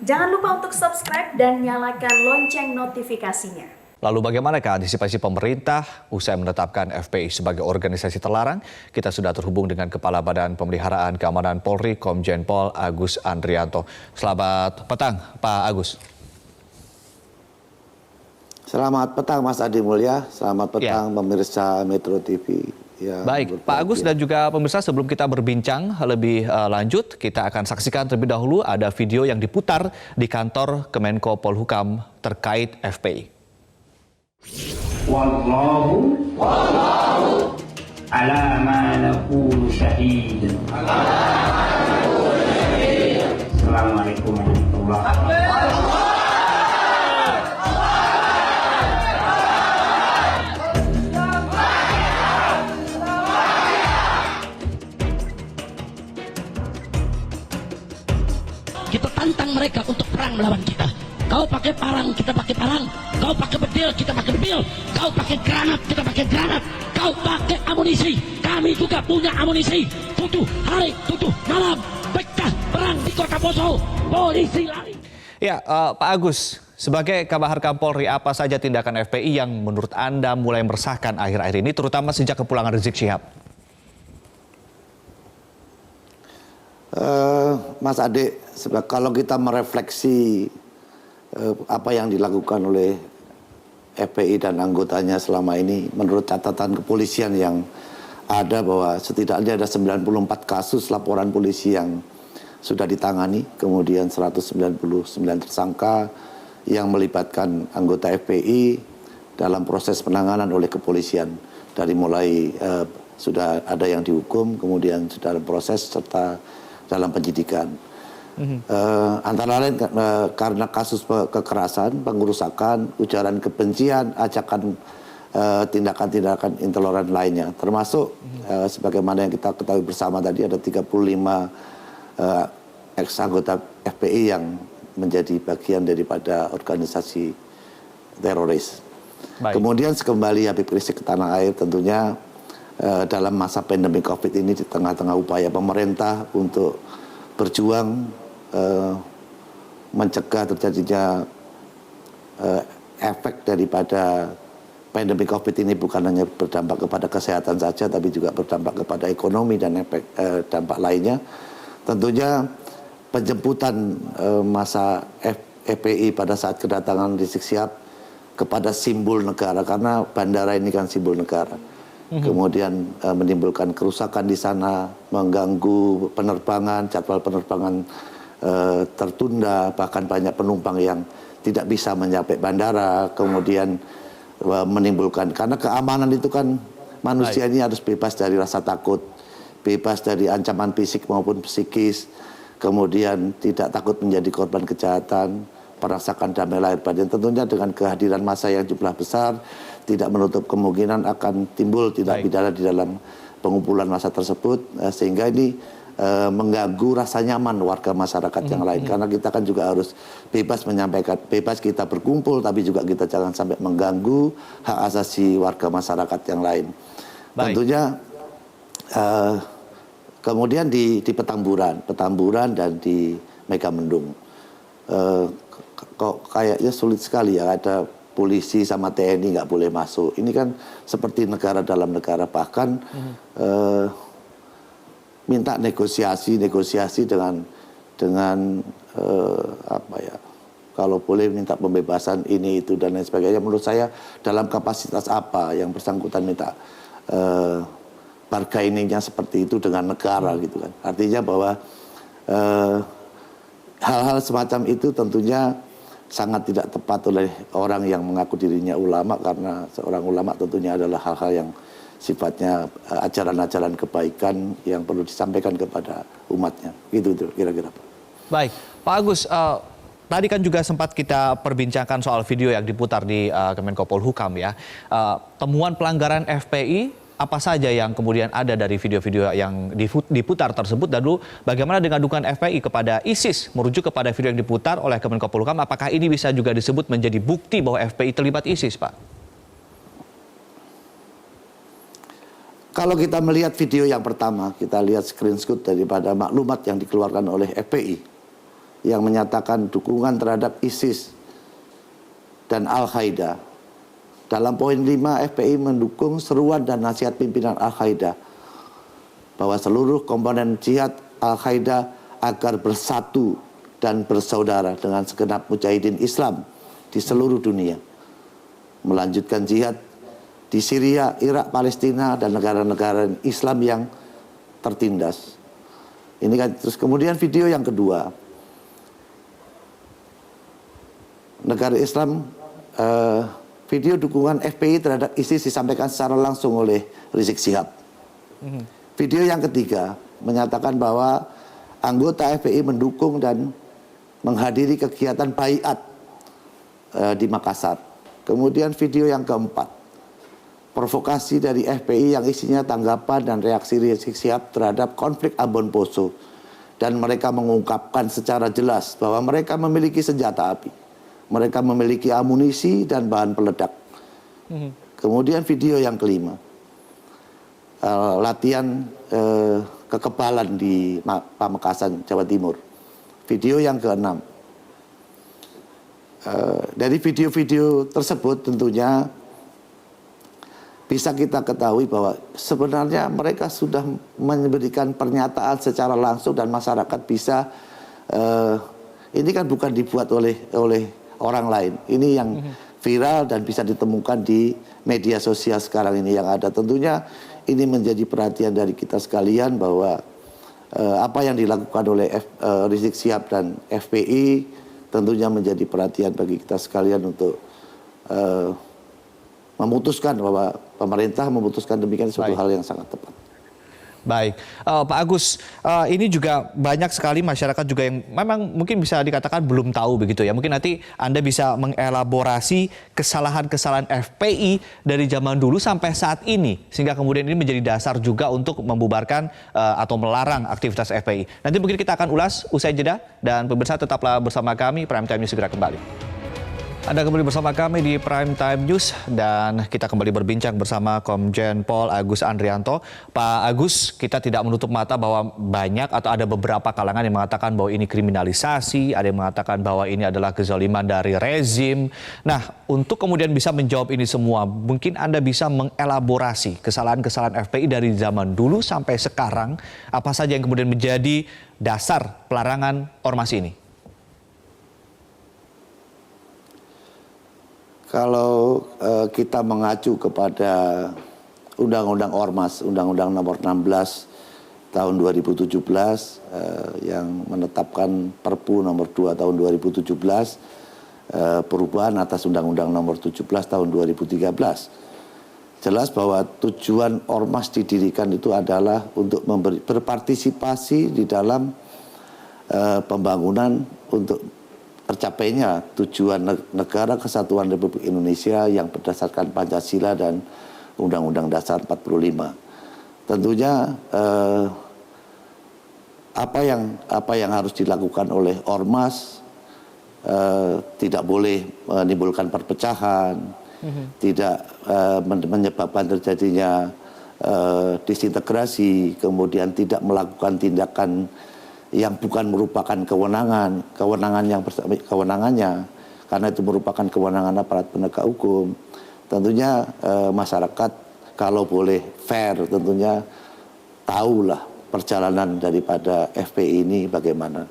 Jangan lupa untuk subscribe dan nyalakan lonceng notifikasinya. Lalu bagaimanakah antisipasi pemerintah usai menetapkan FPI sebagai organisasi terlarang? Kita sudah terhubung dengan Kepala Badan Pemeliharaan Keamanan Polri, Komjen Pol Agus Andrianto. Selamat petang, Pak Agus. Selamat petang Mas Adi Mulya, selamat petang pemirsa Metro TV. Ya, baik, Pak Agus dan juga pemirsa, sebelum kita berbincang lebih lanjut, kita akan saksikan terlebih dahulu ada video yang diputar di kantor Kemenko Polhukam terkait FPI. Wallahu ala ma naqulu syahid. Assalamualaikum warahmatullahi wabarakatuh. Kita tantang mereka untuk perang melawan kita. Kau pakai parang, kita pakai parang. Kau pakai bedil, kita pakai bedil. Kau pakai granat, kita pakai granat. Kau pakai amunisi, kami juga punya amunisi. Tutuh hari, tutuh malam, pecah perang di Kota Poso. Polisi lari. Ya, Pak Agus, sebagai Kabahar Kapolri, apa saja tindakan FPI yang menurut Anda mulai meresahkan akhir-akhir ini, terutama sejak kepulangan Rizik Syihab? Mas Ade, kalau kita merefleksi apa yang dilakukan oleh FPI dan anggotanya selama ini, menurut catatan kepolisian yang ada bahwa setidaknya ada 94 kasus laporan polisi yang sudah ditangani, kemudian 199 tersangka yang melibatkan anggota FPI dalam proses penanganan oleh kepolisian. Dari mulai sudah ada yang dihukum, kemudian sudah dalam proses serta dalam penyidikan. Antara lain karena kasus kekerasan, pengerusakan, ujaran kebencian, ajakan tindakan-tindakan intoleran lainnya, termasuk sebagaimana yang kita ketahui bersama tadi ada 35 ex-anggota FPI yang menjadi bagian daripada organisasi teroris. Baik. Kemudian sekembali Habib Rizik ke tanah air, tentunya dalam masa pandemi COVID ini, di tengah-tengah upaya pemerintah untuk berjuang mencegah terjadinya efek daripada pandemi COVID ini, bukan hanya berdampak kepada kesehatan saja, tapi juga berdampak kepada ekonomi dan efek dampak lainnya. Tentunya penjemputan masa FPI pada saat kedatangan Rizik Syihab kepada simbol negara, karena bandara ini kan simbol negara. Kemudian menimbulkan kerusakan di sana, mengganggu penerbangan, jadwal penerbangan tertunda, bahkan banyak penumpang yang tidak bisa mencapai bandara, kemudian menimbulkan, karena keamanan itu kan manusia ini harus bebas dari rasa takut, bebas dari ancaman fisik maupun psikis, kemudian tidak takut menjadi korban kejahatan, merasakan damai lahir batin. Tentunya dengan kehadiran massa yang jumlah besar, tidak menutup kemungkinan akan timbul tindak pidana di dalam pengumpulan massa tersebut, sehingga ini mengganggu rasa nyaman warga masyarakat yang lain. Karena kita kan juga harus bebas menyampaikan, bebas kita berkumpul, tapi juga kita jangan sampai mengganggu hak asasi warga masyarakat yang lain. Tentunya kemudian di Petamburan dan di Megamendung, kok kayaknya sulit sekali ya, ada polisi sama TNI nggak boleh masuk. Ini kan seperti negara dalam negara, bahkan minta negosiasi dengan apa ya, kalau boleh minta pembebasan ini itu dan lain sebagainya. Menurut saya dalam kapasitas apa yang bersangkutan minta bargainingnya seperti itu dengan negara gitu kan. Artinya bahwa hal-hal semacam itu tentunya sangat tidak tepat oleh orang yang mengaku dirinya ulama, karena seorang ulama tentunya adalah hal-hal yang sifatnya ajaran-ajaran kebaikan yang perlu disampaikan kepada umatnya. Gitu kira-kira, Pak. Baik, Pak Agus, tadi kan juga sempat kita perbincangkan soal video yang diputar di Kemenko Polhukam ya. Temuan pelanggaran FPI apa saja yang kemudian ada dari video-video yang diputar tersebut, dan lalu bagaimana dengan dukungan FPI kepada ISIS merujuk kepada video yang diputar oleh Kemenko Polhukam, apakah ini bisa juga disebut menjadi bukti bahwa FPI terlibat ISIS, Pak? Kalau kita melihat video yang pertama, kita lihat screenshot daripada maklumat yang dikeluarkan oleh FPI. yang menyatakan dukungan terhadap ISIS dan Al-Qaeda. Dalam poin 5, FPI mendukung seruan dan nasihat pimpinan Al-Qaeda bahwa seluruh komponen jihad Al-Qaeda agar bersatu dan bersaudara dengan segenap mujahidin Islam di seluruh dunia, melanjutkan jihad di Syria, Irak, Palestina, dan negara-negara Islam yang tertindas. Ini kan terus kemudian video yang kedua, negara Islam, video dukungan FPI terhadap ISIS disampaikan secara langsung oleh Rizik Syihab. Video yang ketiga menyatakan bahwa anggota FPI mendukung dan menghadiri kegiatan baiat di Makassar. Kemudian video yang keempat, provokasi dari FPI yang isinya tanggapan dan reaksi Rizik Syihab terhadap konflik Ambon Poso, dan mereka mengungkapkan secara jelas bahwa mereka memiliki senjata api, mereka memiliki amunisi dan bahan peledak. Kemudian video yang kelima, latihan kekebalan di Pamekasan, Jawa Timur. Video yang keenam, dari video-video tersebut tentunya bisa kita ketahui bahwa sebenarnya mereka sudah memberikan pernyataan secara langsung dan masyarakat bisa, ini kan bukan dibuat oleh orang lain. Ini yang viral dan bisa ditemukan di media sosial sekarang ini yang ada. Tentunya ini menjadi perhatian dari kita sekalian bahwa apa yang dilakukan oleh Rizik Syihab dan FPI tentunya menjadi perhatian bagi kita sekalian untuk memutuskan bahwa pemerintah memutuskan demikian suatu hal yang sangat tepat. Baik, Pak Agus, ini juga banyak sekali masyarakat juga yang memang mungkin bisa dikatakan belum tahu begitu ya. Mungkin nanti Anda bisa mengelaborasi kesalahan-kesalahan FPI dari zaman dulu sampai saat ini, sehingga kemudian ini menjadi dasar juga untuk membubarkan atau melarang aktivitas FPI. Nanti mungkin kita akan ulas usai jeda, dan pemirsa tetaplah bersama kami, Prime Time News segera kembali. Anda kembali bersama kami di Prime Time News, dan kita kembali berbincang bersama Komjen Pol Agus Andrianto. Pak Agus, kita tidak menutup mata bahwa banyak atau ada beberapa kalangan yang mengatakan bahwa ini kriminalisasi, ada yang mengatakan bahwa ini adalah kezaliman dari rezim. Nah, untuk kemudian bisa menjawab ini semua, mungkin Anda bisa mengelaborasi kesalahan-kesalahan FPI dari zaman dulu sampai sekarang, apa saja yang kemudian menjadi dasar pelarangan ormas ini? Kalau kita mengacu kepada Undang-Undang Ormas, Undang-Undang Nomor 16 Tahun 2017 yang menetapkan Perpu Nomor 2 Tahun 2017 perubahan atas Undang-Undang Nomor 17 Tahun 2013, jelas bahwa tujuan ormas didirikan itu adalah untuk berpartisipasi di dalam pembangunan untuk tercapainya tujuan negara kesatuan Republik Indonesia yang berdasarkan Pancasila dan Undang-Undang Dasar 45. Tentunya apa yang harus dilakukan oleh ormas, tidak boleh menimbulkan perpecahan, tidak menyebabkan terjadinya disintegrasi, kemudian tidak melakukan tindakan yang bukan merupakan kewenangannya, karena itu merupakan kewenangan aparat penegak hukum. Tentunya masyarakat kalau boleh fair tentunya tahulah perjalanan daripada FPI ini bagaimana.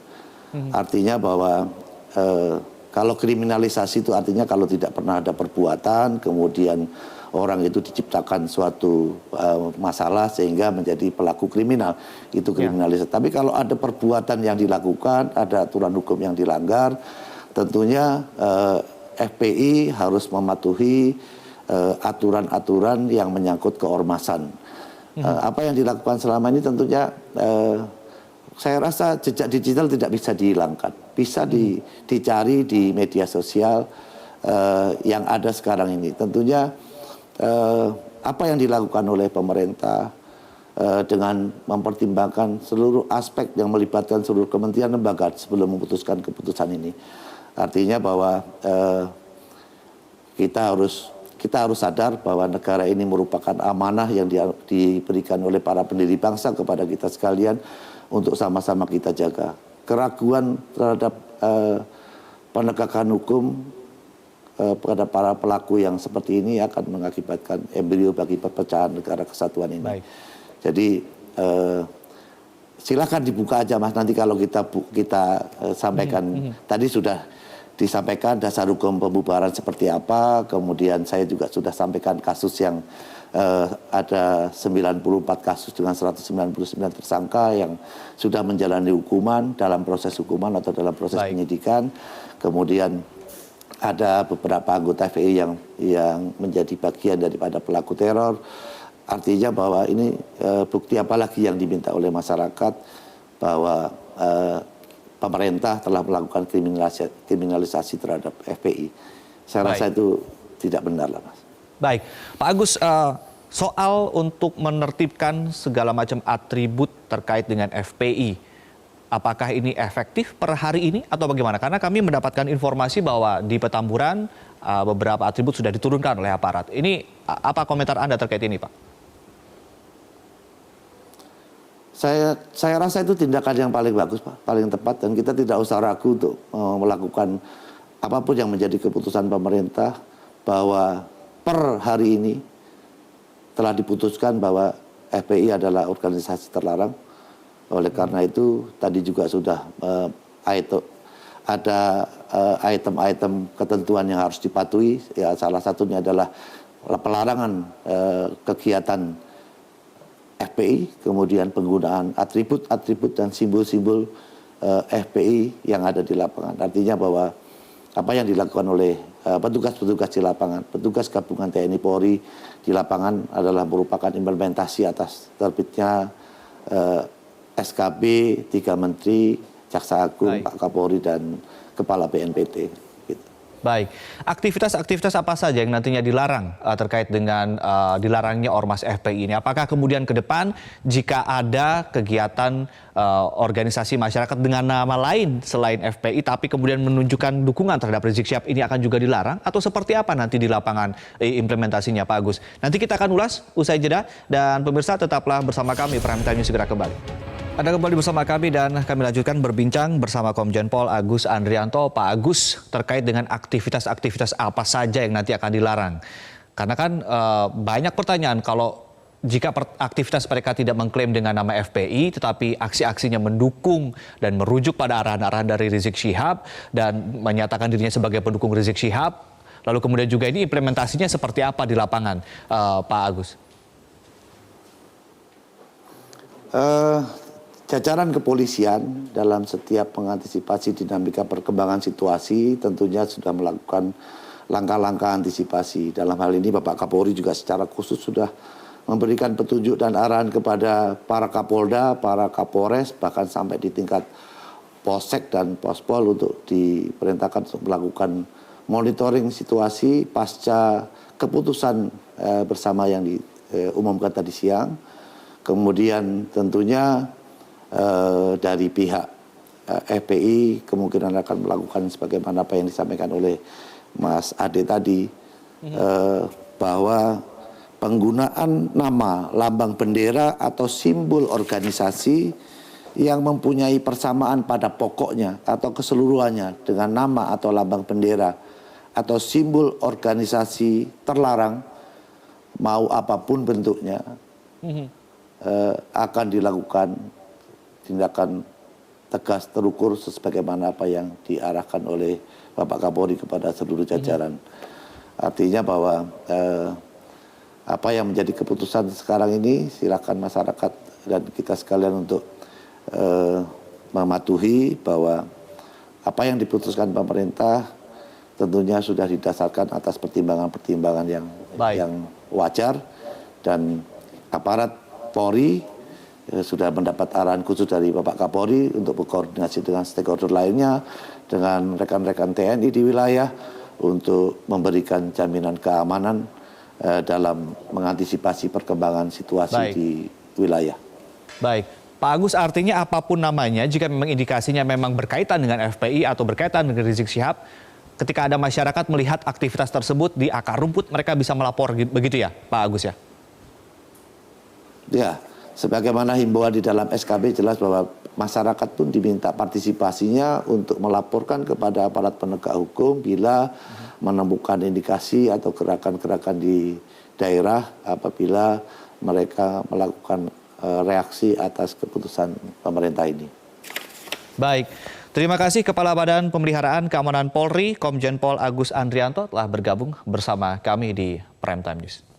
Artinya bahwa kalau kriminalisasi itu artinya kalau tidak pernah ada perbuatan, kemudian orang itu diciptakan suatu masalah sehingga menjadi pelaku kriminal, itu kriminalisasi. Tapi kalau ada perbuatan yang dilakukan, ada aturan hukum yang dilanggar, tentunya FPI harus mematuhi aturan-aturan yang menyangkut keormasan. Apa yang dilakukan selama ini tentunya saya rasa jejak digital tidak bisa dihilangkan, bisa dicari di media sosial yang ada sekarang ini. Tentunya apa yang dilakukan oleh pemerintah dengan mempertimbangkan seluruh aspek yang melibatkan seluruh kementerian lembaga sebelum memutuskan keputusan ini. Artinya bahwa kita harus sadar bahwa negara ini merupakan amanah yang diberikan oleh para pendiri bangsa kepada kita sekalian untuk sama-sama kita jaga. keraguan terhadap penegakan hukum kepada para pelaku yang seperti ini akan mengakibatkan embrio bagi perpecahan negara kesatuan ini. Baik. Jadi silakan dibuka aja Mas, nanti kalau kita sampaikan. Tadi sudah disampaikan dasar hukum pembubaran seperti apa, kemudian saya juga sudah sampaikan kasus yang ada 94 kasus dengan 199 tersangka yang sudah menjalani hukuman dalam proses hukuman atau dalam proses penyidikan. Kemudian ada beberapa anggota FPI yang menjadi bagian daripada pelaku teror. Artinya bahwa ini bukti apa lagi yang diminta oleh masyarakat bahwa pemerintah telah melakukan kriminalisasi terhadap FPI. Saya rasa itu tidak benar lah Mas. Baik, Pak Agus, soal untuk menertibkan segala macam atribut terkait dengan FPI, apakah ini efektif per hari ini atau bagaimana? Karena kami mendapatkan informasi bahwa di Petamburan beberapa atribut sudah diturunkan oleh aparat. Ini apa komentar Anda terkait ini, Pak? Saya rasa itu tindakan yang paling bagus, Pak, paling tepat, dan kita tidak usah ragu untuk melakukan apapun yang menjadi keputusan pemerintah bahwa per hari ini telah diputuskan bahwa FPI adalah organisasi terlarang. Oleh karena itu tadi juga sudah ada item-item ketentuan yang harus dipatuhi. Ya, salah satunya adalah pelarangan kegiatan FPI, kemudian penggunaan atribut-atribut dan simbol-simbol FPI yang ada di lapangan. Artinya bahwa apa yang dilakukan oleh petugas-petugas di lapangan, petugas gabungan TNI Polri di lapangan adalah merupakan implementasi atas terbitnya SKB 3 Menteri, Jaksa Agung, Pak Kapolri, dan Kepala BNPT. Gitu. Baik, aktivitas-aktivitas apa saja yang nantinya dilarang terkait dengan dilarangnya ormas FPI ini? Apakah kemudian ke depan jika ada kegiatan organisasi masyarakat dengan nama lain selain FPI tapi kemudian menunjukkan dukungan terhadap Rizik Syihab ini akan juga dilarang? Atau seperti apa nanti di lapangan implementasinya, Pak Agus? Nanti kita akan ulas usai jeda, dan pemirsa tetaplah bersama kami. Prime Time News segera kembali. Anda kembali bersama kami dan kami lanjutkan berbincang bersama Komjen Pol Agus Andrianto. Pak Agus, terkait dengan aktivitas-aktivitas apa saja yang nanti akan dilarang? Karena kan banyak pertanyaan kalau jika aktivitas mereka tidak mengklaim dengan nama FPI tetapi aksi-aksinya mendukung dan merujuk pada arahan-arahan dari Rizik Syihab dan menyatakan dirinya sebagai pendukung Rizik Syihab, lalu kemudian juga ini implementasinya seperti apa di lapangan, Pak Agus? Jajaran kepolisian dalam setiap mengantisipasi dinamika perkembangan situasi tentunya sudah melakukan langkah-langkah antisipasi. Dalam hal ini Bapak Kapolri juga secara khusus sudah memberikan petunjuk dan arahan kepada para Kapolda, para Kapolres, bahkan sampai di tingkat Polsek dan Pospol untuk diperintahkan untuk melakukan monitoring situasi pasca keputusan bersama yang diumumkan tadi siang. Kemudian tentunya dari pihak FPI kemungkinan akan melakukan sebagaimana apa yang disampaikan oleh Mas Ade tadi, bahwa penggunaan nama, lambang bendera atau simbol organisasi yang mempunyai persamaan pada pokoknya atau keseluruhannya dengan nama atau lambang bendera atau simbol organisasi terlarang mau apapun bentuknya akan dilakukan tindakan tegas terukur sebagaimana apa yang diarahkan oleh Bapak Kapolri kepada seluruh jajaran. Artinya bahwa apa yang menjadi keputusan sekarang ini silakan masyarakat dan kita sekalian untuk mematuhi bahwa apa yang diputuskan pemerintah tentunya sudah didasarkan atas pertimbangan-pertimbangan yang wajar, dan aparat Polri sudah mendapat arahan khusus dari Bapak Kapolri untuk berkoordinasi dengan stakeholder lainnya, dengan rekan-rekan TNI di wilayah untuk memberikan jaminan keamanan dalam mengantisipasi perkembangan situasi di wilayah. Baik, Pak Agus, artinya apapun namanya, jika memang indikasinya memang berkaitan dengan FPI atau berkaitan dengan Rizik Syihab, ketika ada masyarakat melihat aktivitas tersebut di akar rumput, mereka bisa melapor begitu ya, Pak Agus ya? Ya. Sebagaimana himbauan di dalam SKB jelas bahwa masyarakat pun diminta partisipasinya untuk melaporkan kepada aparat penegak hukum bila menemukan indikasi atau gerakan-gerakan di daerah apabila mereka melakukan reaksi atas keputusan pemerintah ini. Baik, terima kasih Kepala Badan Pemeliharaan Keamanan Polri, Komjen Pol Agus Andrianto telah bergabung bersama kami di Prime Time News.